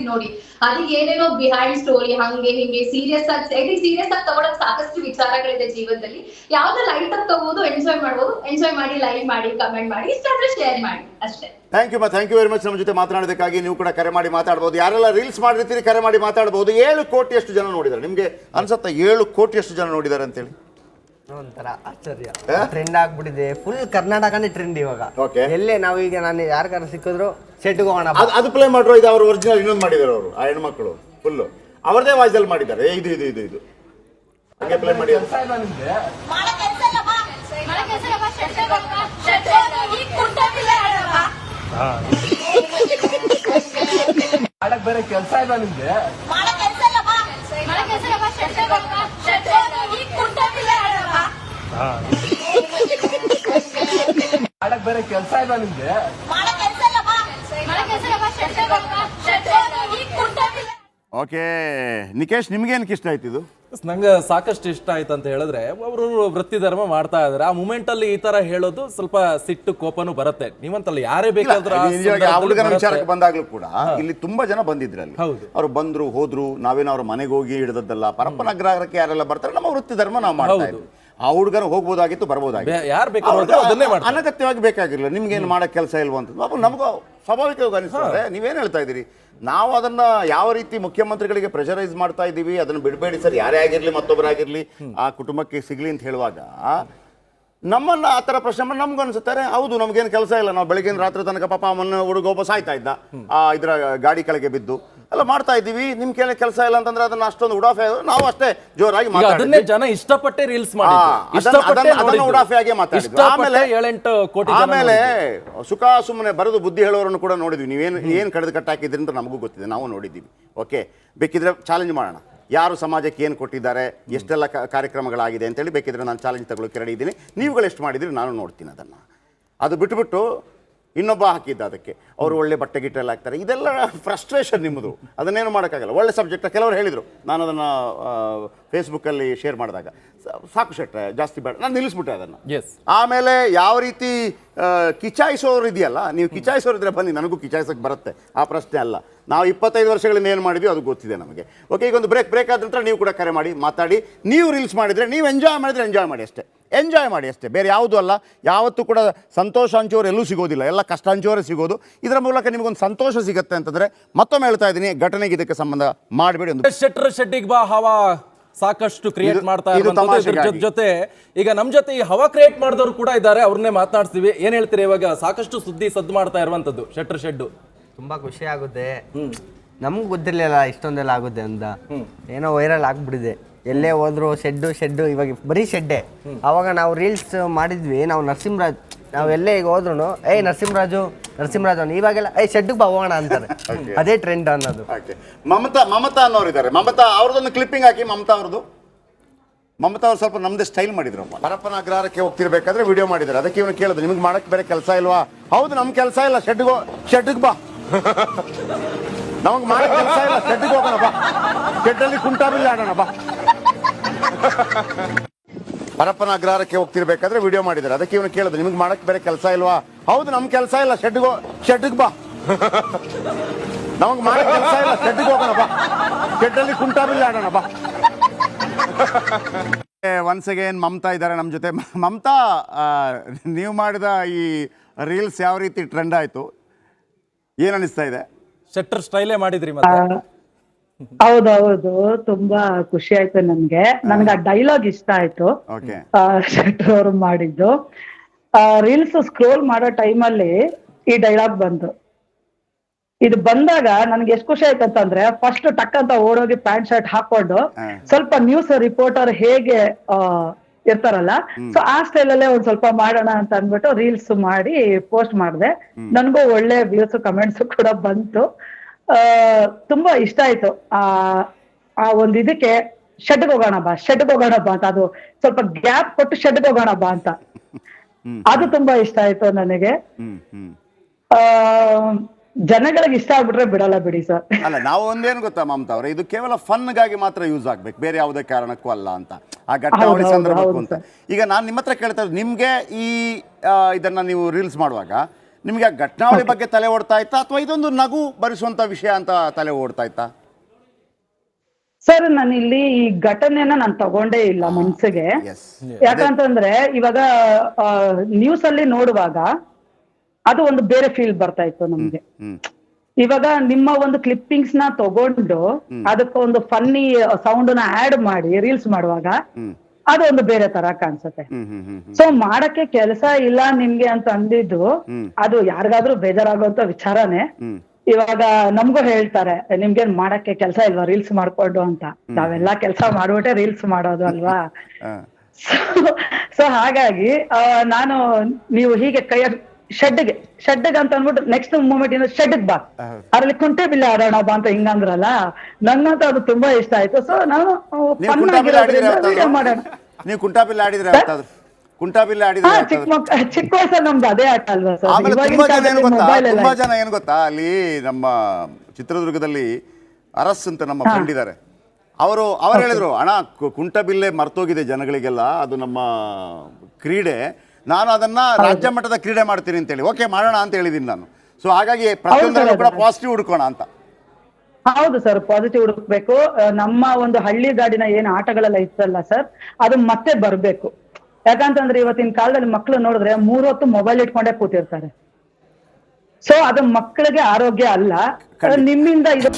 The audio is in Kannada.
ಹಾಕ್ತಿವಿ ನೋಡಿ, ಅದಕ್ಕೆ ಏನೇನೋ ಬಿಹೈಂಡ್ ಸ್ಟೋರಿ ಹಂಗೆ ಹಿಂಗೆ ಸೀರಿಯಸ್ ಆಗಿ ತಗೊಳಕ್ ಸಾಕಷ್ಟು ವಿಚಾರಗಳಿದೆ ಜೀವನದಲ್ಲಿ. ಯಾವ್ದು ಲೈಟ್ ಆಗಿ ತಗೋದು, ಎಂಜಾಯ್ ಮಾಡ್ಬೋದು, ಎಂಜಾಯ್ ಮಾಡಿ, ಲೈಕ್ ಮಾಡಿ, ಕಮೆಂಟ್ ಮಾಡಿ, ಇಷ್ಟ ಆದ್ರೆ ಶೇರ್ ಮಾಡಿ ಅಷ್ಟೇ. Thank you very much. ನಮ್ಮ ಜೊತೆ ಮಾತನಾಡೋದಕ್ಕಾಗಿ ನೀವು ಕೂಡ ಕರೆ ಮಾಡಿ ಮಾತಾಡ್ಬೋದು. ಯಾರೆಲ್ಲ ರೀಲ್ಸ್ ಮಾಡಿರ್ತೀರಿ ಕರೆ ಮಾಡಿ ಮಾತಾಡ್ಬೋದು. 7 ಕೋಟಿಯಷ್ಟು ಜನ ನೋಡಿದ್ದಾರೆ. ನಿಮ್ಗೆ ಅನ್ಸುತ್ತಾ 7 ಕೋಟಿಯಷ್ಟು ಜನ ನೋಡಿದ್ದಾರೆ ಅಂತೇಳಿ? ಒಂಥರ ಆಶ್ಚರ್ಯ, ಟ್ರೆಂಡ್ ಆಗ್ಬಿಟ್ಟಿದೆ. ಫುಲ್ ಕರ್ನಾಟಕನೇ ಟ್ರೆಂಡ್ ಇವಾಗ. ಎಲ್ಲೇ ನಾವು ಈಗ ನಾನು ಯಾರಿಗಾರ ಸಿಕ್ಕಿದ್ರು ಸೆಟ್ಗೆ ಹೋಗೋಣ ಅದು ಪ್ಲೇ ಮಾಡ್ರೋ. ಇದು ಅವ್ರು ಒರಿಜಿನಲ್ ಇನ್ನೊಂದು ಮಾಡಿದ್ದಾರೆ ಅವರು, ಆ ಹೆಣ್ಮಕ್ಳು ಫುಲ್ಲು ಅವ್ರದೇ ವಾಯ್ಸ್ ಅಲ್ಲಿ ಮಾಡಿದ್ದಾರೆ. ಇದು ಇದು ಇದು ಇದು ಹಾಗೆ ಪ್ಲೇ ಮಾಡಿ. ಮಾಡಕ್ ಬೇರೆ ಕೆಲಸ ಇಲ್ಲ ನಿಮ್ಗೆ, ಮಾಡಕ್ ಬೇರೆ ಕೆಲಸ ಇಲ್ಲ ನಿಮ್ಗೆ. ಓಕೆ ನಿಕೇಶ್, ನಿಮ್ಗೇನಕ್ಕೆ ಇಷ್ಟ ಆಯ್ತು ಇದು? ನಂಗೆ ಸಾಕಷ್ಟು ಇಷ್ಟ ಆಯ್ತು ಅಂತ ಹೇಳಿದ್ರೆ, ಅವರು ವೃತ್ತಿ ಧರ್ಮ ಮಾಡ್ತಾ ಇದಾರೆ. ಆ ಮೂಮೆಂಟ್ ಅಲ್ಲಿ ಈ ತರ ಹೇಳೋದು ಸ್ವಲ್ಪ ಸಿಟ್ಟು ಕೋಪನೂ ಬರುತ್ತೆ. ನೀವಂತಲ್ಲ ಯಾರೇ ಬೇಕಾದ್ರೂ ಹುಡುಗನ ವಿಚಾರಕ್ಕೆ ಬಂದಾಗ್ಲೂ ಕೂಡ ಇಲ್ಲಿ ತುಂಬಾ ಜನ ಬಂದಿದ್ರು. ಅಲ್ಲಿ ಅವ್ರು ಬಂದ್ರು ಹೋದ್ರು, ನಾವೇನೋ ಅವ್ರ ಮನೆಗೆ ಹೋಗಿ ಹಿಡಿದದ್ದಲ್ಲ. ಪರಪ್ಪನಗ್ರಹಕ್ಕೆ ಯಾರೆಲ್ಲ ಬರ್ತಾರೆ, ನಮ್ಮ ವೃತ್ತಿ ಧರ್ಮ ನಾವು ಮಾಡ್ತಾ ಇದ್ವಿ. ಆ ಹುಡುಗನ ಹೋಗ್ಬೋದಾಗಿತ್ತು, ಬರ್ಬೋದಾಗಿತ್ತು, ಯಾರು ಬೇಕಾದ್ರೂ ಅದನ್ನೇ ಮಾಡ್ತಾರೆ. ಅನಗತ್ಯವಾಗಿ ಬೇಕಾಗಿರಲಿಲ್ಲ. ನಿಮ್ಗೇನು ಮಾಡಕ್ ಕೆಲಸ ಇಲ್ವ ಅಂತ ನಮಗೂ ಸ್ವಾಭಾವಿಕವಾಗಿ ಅನಿಸ್ತದೆ. ನೀವೇನು ಹೇಳ್ತಾ ಇದ್ದೀರಿ? ನಾವು ಅದನ್ನ ಯಾವ ರೀತಿ ಮುಖ್ಯಮಂತ್ರಿಗಳಿಗೆ ಪ್ರೆಷರೈಸ್ ಮಾಡ್ತಾ ಇದ್ದೀವಿ, ಅದನ್ನು ಬಿಡಬೇಡಿ ಸರ್, ಯಾರೇ ಆಗಿರ್ಲಿ ಮತ್ತೊಬ್ಬರಾಗಿರ್ಲಿ ಆ ಕುಟುಂಬಕ್ಕೆ ಸಿಗ್ಲಿ ಅಂತ ಹೇಳುವಾಗ ನಮ್ಮನ್ನ ಆ ಥರ ಪ್ರಶ್ನೆ ಮಾಡಿ ನಮ್ಗೆ ಅನ್ಸುತ್ತಾರೆ, ಹೌದು ನಮ್ಗೇನು ಕೆಲಸ ಇಲ್ಲ, ನಾವು ಬೆಳಗಿನ ರಾತ್ರಿ ತನಕ ಪಾಪ ಅಮ್ಮನ ಹುಡುಗ ಒಬ್ಬ ಸಾಯ್ತಾ ಇದ್ದ ಆ ಇದರ ಗಾಡಿ ಕೆಳಗೆ ಬಿದ್ದು ಎಲ್ಲ ಮಾಡ್ತಾ ಇದ್ದೀವಿ. ನಿಮ್ ಕೇಳಿ ಕೆಲಸ ಇಲ್ಲ ಅಂತಂದ್ರೆ ಅದನ್ನ ಅಷ್ಟೊಂದು ಉಡಾಫೆ ನಾವು ಅಷ್ಟೇ ಜೋರಾಗಿ ಅದನ್ನೇ ಜನ ಇಷ್ಟಪಟ್ಟೆ ರೀಲ್ಸ್ ಮಾಡಿದ್ರು, ಉಡಾಫೆ ಆಗಿ ಮಾತಾಡಿದ್ರು. ಆಮೇಲೆ ಸುಖ ಸುಮ್ಮನೆ ಬರೆದು ಬುದ್ಧಿ ಹೇಳೋರನ್ನು ಕೂಡ ನೋಡಿದ್ವಿ. ನೀವೇನು ಕಡಿದು ಕಟ್ಟಾಕಿದ್ರಿ ಅಂತ ನಮಗೂ ಗೊತ್ತಿದೆ, ನಾವು ನೋಡಿದ್ದೀವಿ. ಓಕೆ, ಬೇಕಿದ್ರೆ ಚಾಲೆಂಜ್ ಮಾಡೋಣ, ಯಾರು ಸಮಾಜಕ್ಕೆ ಏನು ಕೊಟ್ಟಿದ್ದಾರೆ, ಎಷ್ಟೆಲ್ಲ ಕಾರ್ಯಕ್ರಮಗಳಾಗಿದೆ ಅಂತೇಳಿ ಬೇಕಿದ್ರೆ ನಾನು ಚಾಲೆಂಜ್ ತಗೊಳ್ಳೋಕೆ ರೆಡಿ ಇದ್ದೀನಿ. ನೀವುಗಳು ಎಷ್ಟು ಮಾಡಿದ್ರಿ ನಾನು ನೋಡ್ತೀನಿ ಅದನ್ನು. ಅದು ಬಿಟ್ಟುಬಿಟ್ಟು ಇನ್ನೊಬ್ಬ ಹಾಕಿದ್ದ ಅದಕ್ಕೆ ಅವರು ಒಳ್ಳೆ ಬಟ್ಟೆ ಗಿಟ್ಟೆಲ್ಲ ಹಾಕ್ತಾರೆ. ಇದೆಲ್ಲ ಫ್ರಸ್ಟ್ರೇಷನ್ ನಿಮ್ಮದು, ಅದನ್ನೇನು ಮಾಡೋಕ್ಕಾಗಲ್ಲ. ಒಳ್ಳೆ ಸಬ್ಜೆಕ್ಟ್ ಕೆಲವರು ಹೇಳಿದರು, ನಾನು ಅದನ್ನು ಫೇಸ್ಬುಕ್ಕಲ್ಲಿ ಶೇರ್ ಮಾಡಿದಾಗ ಸಾಕು ಶೆಟ್ರೆ ಜಾಸ್ತಿ ಬೇಡ, ನಾನು ನಿಲ್ಲಿಸ್ಬಿಟ್ಟೆ ಅದನ್ನು. ಆಮೇಲೆ ಯಾವ ರೀತಿ ಕಿಚಾಯಿಸೋರು ಇದೆಯಲ್ಲ, ನೀವು ಕಿಚಾಯಿಸೋರು ಇದ್ರೆ ಬನ್ನಿ, ನನಗೂ ಕಿಚಾಯಿಸೋಕ್ಕೆ ಬರುತ್ತೆ, ಆ ಪ್ರಶ್ನೆ ಅಲ್ಲ. ನಾವು 25 ವರ್ಷಗಳಿಂದ ಏನು ಮಾಡಿದ್ವಿ ಅದು ಗೊತ್ತಿದೆ ನಮಗೆ. ಓಕೆ, ಈಗ ಒಂದು ಬ್ರೇಕ್ ಆದ ನಂತರ ನೀವು ಕೂಡ ಕರೆ ಮಾಡಿ ಮಾತಾಡಿ. ನೀವು ರೀಲ್ಸ್ ಮಾಡಿದರೆ, ನೀವು ಎಂಜಾಯ್ ಮಾಡಿದರೆ ಎಂಜಾಯ್ ಮಾಡಿ ಅಷ್ಟೇ, ಎಂಜಾಯ್ ಮಾಡಿ ಅಷ್ಟೇ, ಬೇರೆ ಯಾವುದೂ ಅಲ್ಲ. ಯಾವತ್ತೂ ಕೂಡ ಸಂತೋಷ ಹಂಚೋರು ಎಲ್ಲೂ ಸಿಗೋದಿಲ್ಲ, ಎಲ್ಲ ಕಷ್ಟ ಹಂಚೋರೇ ಸಿಗೋದು. ಇದರ ಮೂಲಕ ನಿಮಗೊಂದು ಸಂತೋಷ ಸಿಗುತ್ತೆ ಅಂತಂದರೆ ಮತ್ತೊಮ್ಮೆ ಹೇಳ್ತಾ ಇದ್ದೀನಿ, ಘಟನೆಗೆ ಇದಕ್ಕೆ ಸಂಬಂಧ ಮಾಡಬೇಡಿ. ಒಂದು ಶೆಟ್ಟಿಗೆ ಬಾ ಹವಾ ಸಾಕಷ್ಟು ಕ್ರಿಯೇಟ್ ಮಾಡ್ತಾ ಇರುವಂತದ್ದು. ಜೊತೆ ಈಗ ನಮ್ ಜೊತೆ ಈ ಹವಾ ಕ್ರಿಯೇಟ್ ಮಾಡಿದವರು ಕೂಡ ಇದ್ದಾರೆ, ಅವ್ರನ್ನೇ ಮಾತನಾಡ್ತೀವಿ. ಏನ್ ಹೇಳ್ತೀರಿ? ಇವಾಗ ಸಾಕಷ್ಟು ಸುದ್ದಿ ಸದ್ದು ಮಾಡ್ತಾ ಇರುವಂತದ್ದು ಶೆಡ್ಡು ತುಂಬಾ ಖುಷಿ ಆಗುತ್ತೆ. ನಮ್ಗೆ ಗೊತ್ತಿರ್ಲಿಲ್ಲ ಇಷ್ಟೊಂದೆಲ್ಲ ಆಗುತ್ತೆ ಅಂತ. ಏನೋ ವೈರಲ್ ಆಗ್ಬಿಟ್ಟಿದೆ, ಎಲ್ಲೇ ಹೋದ್ರು ಶೆಡ್ಡು. ಇವಾಗ ಬರೀ ಶೆಡ್ಡೆ. ಅವಾಗ ನಾವು ರೀಲ್ಸ್ ಮಾಡಿದ್ವಿ, ನಾವು ನರಸಿಂಹರಾಜ್, ನಾವು ಎಲ್ಲೇ ಈಗ ಹೋದ್ರು ನರಸಿಂಹರಾಜು ಇವಾಗೆಲ್ಲ ಶೆಡ್ಗೆ ಬಾ ಹೋಗೋಣ ಅಂತಾರೆ. ಅದೇ ಟ್ರೆಂಡ್ ಅನ್ನೋದು. ಮಮತಾ ಅನ್ನೋರು ಇದ್ದಾರೆ, ಮಮತಾ ಅವ್ರದ್ದೊಂದು ಕ್ಲಿಪ್ಪಿಂಗ್ ಹಾಕಿ. ಮಮತಾ ಅವ್ರು ಸ್ವಲ್ಪ ನಮ್ದೇ ಸ್ಟೈಲ್ ಮಾಡಿದ್ರು. ಪರಪ್ಪನ ಅಗ್ರಹಾರಕ್ಕೆ ಹೋಗ್ತಿರ್ಬೇಕಾದ್ರೆ ವಿಡಿಯೋ ಮಾಡಿದ್ದಾರೆ. ಅದಕ್ಕೆ ಇವನು ಕೇಳಿದ್ರು, ನಿಮ್ಗೆ ಮಾಡಕ್ಕೆ ಬೇರೆ ಕೆಲಸ ಇಲ್ವಾ? ಹೌದು, ನಮ್ ಕೆಲಸ ಇಲ್ಲ, ಶೆಡ್ಗೆ ಬಾ, ನಮಗೆ ಮಾಡಕ್ಕೆ ಕೆಲಸ ಇಲ್ಲ, ಶೆಡ್ಗೆ ಹೋಗೋಣ ಬಾ, ಶೆಡ್ಡಲ್ಲಿ ಕುಂಟಾಬಿಲ್ಲ ಆಡೋಣ ಬಾ. ಪರಪ್ಪನ ಅಗ್ರಹಾರಕ್ಕೆ ಹೋಗ್ತಿರ್ಬೇಕಾದ್ರೆ ವಿಡಿಯೋ ಮಾಡಿದ್ದಾರೆ. ಅದಕ್ಕೆ ಇವನು ಕೇಳಿದ್ರು, ನಿಮ್ಗೆ ಮಾಡಕ್ಕೆ ಬೇರೆ ಕೆಲಸ ಇಲ್ವಾ? ಹೌದು, ನಮ್ ಕೆಲಸ ಇಲ್ಲ, ಶೆಡ್ಗೆ ಬಾ, ನಮಗೆ ಮಾಡಕ್ಕೆ ಕೆಲಸ ಇಲ್ಲ, ಶೆಡ್ಗೆ ಹೋಗೋಣ ಬಾ, ಶೆಡ್ಡಲ್ಲಿ ಕುಂಟಾಬಿಲ್ಲ ಆಡೋಣ ಬಾ. ಒನ್ಸ್ ಅಗೇನ್ ಮಮತಾ ಇದ್ದಾರೆ ನಮ್ಮ ಜೊತೆ. ಮಮತಾ, ನೀವು ಮಾಡಿದ ಈ ರೀಲ್ಸ್ ಯಾವ ರೀತಿ ಟ್ರೆಂಡ್ ಆಯ್ತು, ಏನ್ ಅನಿಸ್ತಾ ಇದೆ? ಶೆಟ್ಟರ್ ಸ್ಟೈಲೇ ಮಾಡಿದ್ರಿ ಮತ್ತೆ? ಹೌದೌದು, ತುಂಬಾ ಖುಷಿ ಆಯ್ತು ನನ್ಗೆ ಆ ಡೈಲಾಗ್ ಇಷ್ಟ ಆಯ್ತು. ಶೆಟ್ಟರ್ ಅವರು ಮಾಡಿದ್ದು ರೀಲ್ಸ್ ಸ್ಕ್ರೋಲ್ ಮಾಡೋ ಟೈಮಲ್ಲಿ ಈ ಡೈಲಾಗ್ ಬಂತು. ಇದು ಬಂದಾಗ ನನ್ಗೆ ಎಷ್ಟು ಖುಷಿ ಆಯ್ತು ಅಂತಂದ್ರೆ, ಫಸ್ಟ್ ಟಕ್ ಅಂತ ಓಡೋಗಿ ಪ್ಯಾಂಟ್ ಶರ್ಟ್ ಹಾಕೊಂಡು ಸ್ವಲ್ಪ ನ್ಯೂಸ್ ರಿಪೋರ್ಟರ್ ಹೇಗೆ ಇರ್ತಾರಲ್ಲ, ಸೊ ಆ ಸ್ಟೈಲ್ ಅಲ್ಲೇ ಒಂದ್ ಸ್ವಲ್ಪ ಮಾಡೋಣ ಅಂತ ಅಂದ್ಬಿಟ್ಟು ರೀಲ್ಸ್ ಮಾಡಿ ಪೋಸ್ಟ್ ಮಾಡಿದೆ. ನನ್ಗೂ ಒಳ್ಳೆ ವ್ಯೂಸ್ ಕಮೆಂಟ್ಸ್ ಕೂಡ ಬಂತು. ತುಂಬಾ ಇಷ್ಟ ಆಯ್ತು. ಆ ಒಂದ್ ಇದಕ್ಕೆ ಶೆಡ್ಗೆ ಹೋಗೋಣ ಬಾ ಅಂತ, ಅದು ಸ್ವಲ್ಪ ಗ್ಯಾಪ್ ಕೊಟ್ಟು ಶೆಡ್ಗೆ ಹೋಗೋಣ ಬಾ ಅಂತ, ಅದು ತುಂಬಾ ಇಷ್ಟ ಆಯ್ತು ನನಗೆ. ಜನಗಳಿಗೆ ಇಷ್ಟ ಆಗ್ಬಿಟ್ರೆ ಬಿಡಲ್ಲ ಬಿಡಿ ಸರ್. ಅಲ್ಲ, ನಾವು ಒಂದೇನು ಗೊತ್ತಾ ಮಮತಾ ಅವರೇ, ಇದು ಕೇವಲ ಫನ್ಗಾಗಿ ಮಾತ್ರ ಯೂಸ್ ಆಗ್ಬೇಕು, ಬೇರೆ ಯಾವುದೇ ಕಾರಣಕ್ಕೂ ಅಲ್ಲ ಅಂತ, ಆ ಘಟನಾವಳಿ ಸಂದರ್ಭಕ್ಕೂ ಅಂತ. ಈಗ ನಾನು ನಿಮ್ಮ ಹತ್ರ ಕೇಳ್ತಾ ಇರೋದು, ನಿಮ್ಗೆ ಈ ಇದನ್ನ ನೀವು ರೀಲ್ಸ್ ಮಾಡುವಾಗ ನಿಮಗೆ ಆ ಘಟನಾವಳಿ ಬಗ್ಗೆ ತಲೆ ಓಡ್ತಾ ಇತ್ತಾ ಅಥವಾ ಇದೊಂದು ನಗು ಬರಿಸುವಂತ ವಿಷಯ ಅಂತ ತಲೆ ಓಡ್ತಾ ಇತ್ತಾ? ಸರ್ ನಾನು ಇಲ್ಲಿ ಈ ಘಟನೆನ ನಾನು ತಗೊಂಡೇ ಇಲ್ಲ ಮನ್ಸಿಗೆ. ಯಾಕಂತಂದ್ರೆ ಇವಾಗ ನ್ಯೂಸ್ ಅಲ್ಲಿ ನೋಡುವಾಗ ಅದು ಒಂದು ಬೇರೆ ಫೀಲ್ ಬರ್ತಾ ಇತ್ತು ನಮ್ಗೆ. ಇವಾಗ ನಿಮ್ಮ ಒಂದು ಕ್ಲಿಪ್ಪಿಂಗ್ಸ್ ನ ತಗೊಂಡು ಅದಕ್ಕೆ ಒಂದು ಫನ್ನಿ ಸೌಂಡ್ ನ ಆಡ್ ಮಾಡಿ ರೀಲ್ಸ್ ಮಾಡುವಾಗ ಅದು ಒಂದು ಬೇರೆ ತರ ಕಾಣಿಸುತ್ತೆ. ಸೊ ಮಾಡಕ್ಕೆ ಕೆಲಸ ಇಲ್ಲ ನಿಮ್ಗೆ ಅಂತ ಅಂದಿದ್ದು ಅದು ಯಾರಿಗಾದ್ರೂ ಬೇಜಾರಾಗುವಂತ ವಿಚಾರನೇ. ಇವಾಗ ನಮ್ಗೂ ಹೇಳ್ತಾರೆ ನಿಮ್ಗೇನ್ ಮಾಡಕ್ಕೆ ಕೆಲಸ ಇಲ್ವಾ ರೀಲ್ಸ್ ಮಾಡ್ಕೊಂಡು ಅಂತ. ನಾವೆಲ್ಲಾ ಕೆಲಸ ಮಾಡ್ಬಿಟ್ಟೆ ರೀಲ್ಸ್ ಮಾಡೋದು ಅಲ್ವಾ. ಸೊ ಹಾಗಾಗಿ ನಾನು ನೀವು ಹೀಗೆ ಕೈಯ ಶೆಡ್ಗೆ ಅಂತ ಅಂದ್ಬಿಟ್ಟು ನೆಕ್ಸ್ಟ್ ಮೂಮೆಂಟ್ ಇಂದ ಶೆಡ್ಗೆ ಬಾ ಅದ್ರಲ್ಲಿ ಕುಂಟೆ ಬಿಲ್ಲೆ ಆಡೋಣ ಬಾ ಅಂತ ಹಿಂಗಂದ್ರಲ್ಲ, ನಂಗಂತೂ ಅದು ತುಂಬಾ ಇಷ್ಟ ಆಯ್ತು. ಸೊ ನಾನು ಮಾಡೋಣ. ನೀವು ಕುಂಟಾಬಿಲ್ಲ ಆಡಿದ್ರೆ ಕುಂಟಾಬಿಲ್ಲ ಆಡಿದ್ರೆ ಚಿಕ್ಕ ವಯಸ್ಸಲ್ಲಿ ನಮ್ದು ಅದೇ ಆಟ ಅಲ್ವಾ ಸರ್. ಆಮೇಲೆ ತುಂಬಾ ಜನ ಏನ್ ಗೊತ್ತಾ, ಅಲ್ಲಿ ನಮ್ಮ ಚಿತ್ರದುರ್ಗದಲ್ಲಿ ಅರಸ್ ಅಂತ ನಮ್ಮ ಫ್ರೆಂಡ್ ಇದ್ದಾರೆ, ಅವರು ಹೇಳಿದ್ರು ಅಣ್ಣ ಕುಂಟಬಿಲ್ಲೆ ಮರ್ತೋಗಿದೆ ಜನಗಳಿಗೆಲ್ಲ, ಅದು ನಮ್ಮ ಕ್ರೀಡೆ, ನಾನು ಅದನ್ನ ರಾಜ್ಯ ಮಟ್ಟದ ಕ್ರೀಡೆ ಮಾಡ್ತೀನಿ ಅಂತೇಳಿ. ಓಕೆ ಮಾಡೋಣ ಅಂತ ಹೇಳಿದೀನಿ ನಾನು. ಸೊ ಹಾಗಾಗಿ ಪ್ರತಿಯೊಂದರಲ್ಲೂ ಕೂಡ ಪಾಸಿಟಿವ್ ಹುಡ್ಕೋಣ ಅಂತ. ಹೌದು ಸರ್, ಪಾಸಿಟಿವ್ ಹುಡುಕ್ಬೇಕು. ನಮ್ಮ ಒಂದು ಹಳ್ಳಿ ಗಾಡಿನ ಏನ್ ಆಟಗಳೆಲ್ಲ ಇತ್ತಲ್ಲ ಸರ್, ಅದು ಮತ್ತೆ ಬರ್ಬೇಕು. ಯಾಕಂತಂದ್ರೆ ಇವತ್ತಿನ ಕಾಲದಲ್ಲಿ ಮಕ್ಳು ನೋಡಿದ್ರೆ 3 ಹೊತ್ತು ಮೊಬೈಲ್ ಇಟ್ಕೊಂಡೇ ಕೂತಿರ್ತಾರೆ. ಸೊ ಅದು ಮಕ್ಕಳಿಗೆ ಆರೋಗ್ಯ ಅಲ್ಲ. ನಿಮ್ಮಿಂದ ಇದು